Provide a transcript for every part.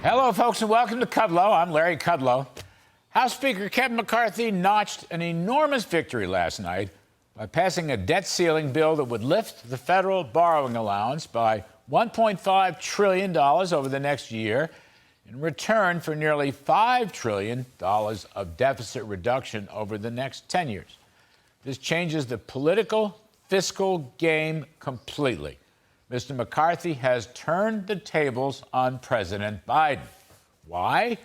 Hello, folks, and welcome to Kudlow. I'm Larry Kudlow. House Speaker Kevin McCarthy notched an enormous victory last night by passing a debt ceiling bill that would lift the federal borrowing allowance by $1.5 trillion over the next year in return for nearly $5 trillion of deficit reduction over the next 10 years. This changes the political, fiscal game completely. Mr. McCarthy has turned the tables on President Biden. Why?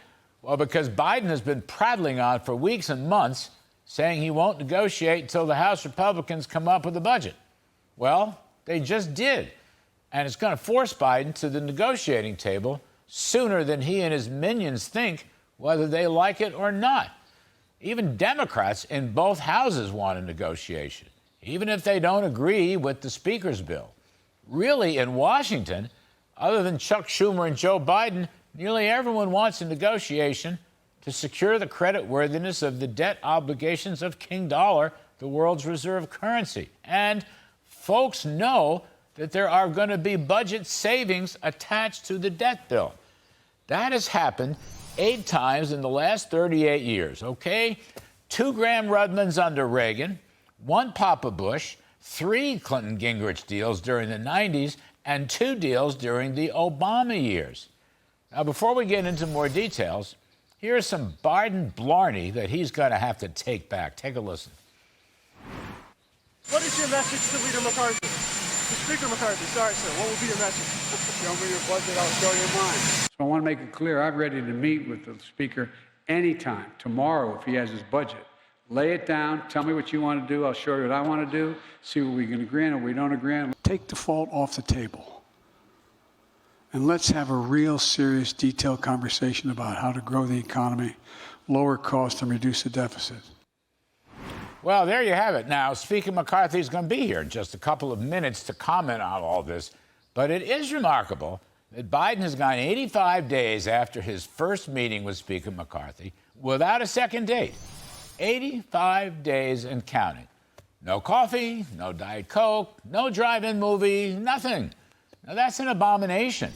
Well, because Biden has been prattling on for weeks and months, saying he won't negotiate until the House Republicans come up with a budget. Well, they just did. And it's going to force Biden to the negotiating table sooner than he and his minions think, whether they like it or not. Even Democrats in both houses want a negotiation, even if they don't agree with the Speaker's bill. Really, in Washington, other than Chuck Schumer and Joe Biden, nearly everyone wants a negotiation to secure the creditworthiness of the debt obligations of King Dollar, the world's reserve currency. And folks know that there are going to be budget savings attached to the debt bill. That has happened 8 times in the last 38 years, okay? 2 Graham-Rudmans under Reagan, 1 Papa Bush, 3 Clinton Gingrich deals during the 90s, and 2 deals during the Obama years. Now, before we get into more details, here's some Biden blarney that he's going to have to take back. Take a listen. What is your message to Leader McCarthy? To Speaker McCarthy, sorry, sir. What will be your message? Show me your budget, I'll show you mine. So I want to make it clear, I'm ready to meet with the Speaker anytime, tomorrow, if he has his budget. Lay it down, tell me what you want to do, I'll show you what I want to do, see what we can agree on and what we don't agree on. Take default off the table. And let's have a real serious, detailed conversation about how to grow the economy, lower costs, and reduce the deficit. Well, there you have it. Now, Speaker McCarthy is going to be here in just a couple of minutes to comment on all this. But it is remarkable that Biden has gone 85 days after his first meeting with Speaker McCarthy without a second date. 85 days and counting. No coffee, no Diet Coke, no drive-in movie, nothing. Now, that's an abomination,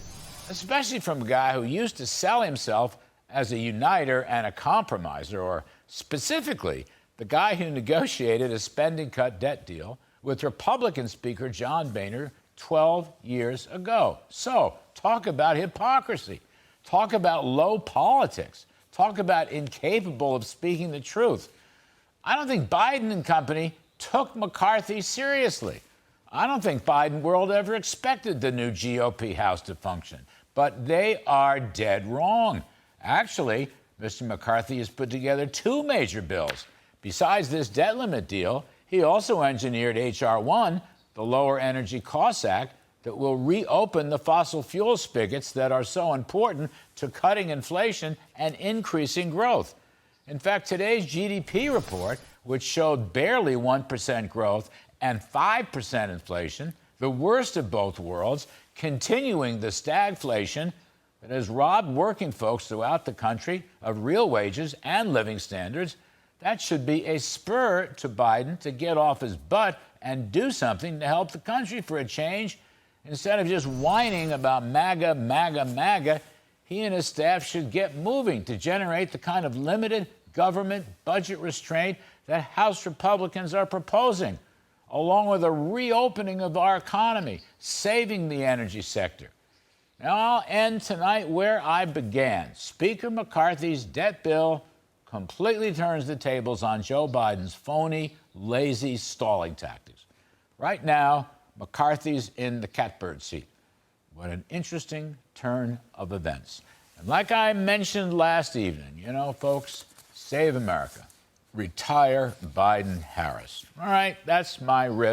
especially from a guy who used to sell himself as a uniter and a compromiser, or specifically, the guy who negotiated a spending cut debt deal with Republican Speaker John Boehner 12 years ago. So, talk about hypocrisy. Talk about low politics. Talk about incapable of speaking the truth. I don't think Biden and company took McCarthy seriously. I don't think Biden world ever expected the new GOP House to function. But they are dead wrong. Actually, Mr. McCarthy has put together 2 major bills. Besides this debt limit deal, he also engineered H.R. 1, the Lower Energy Costs Act, that will reopen the fossil fuel spigots that are so important to cutting inflation and increasing growth. In fact, today's GDP report, which showed barely 1% growth and 5% inflation, the worst of both worlds, continuing the stagflation that has robbed working folks throughout the country of real wages and living standards, that should be a spur to Biden to get off his butt and do something to help the country for a change. Instead of just whining about MAGA, MAGA, MAGA, he and his staff should get moving to generate the kind of limited government budget restraint that House Republicans are proposing, along with a reopening of our economy, saving the energy sector. Now, I'll end tonight where I began. Speaker McCarthy's debt bill completely turns the tables on Joe Biden's phony, lazy stalling tactics. Right now, McCarthy's in the catbird seat. What an interesting turn of events. And like I mentioned last evening, you know, folks, save America. Retire Biden-Harris. All right, that's my riff.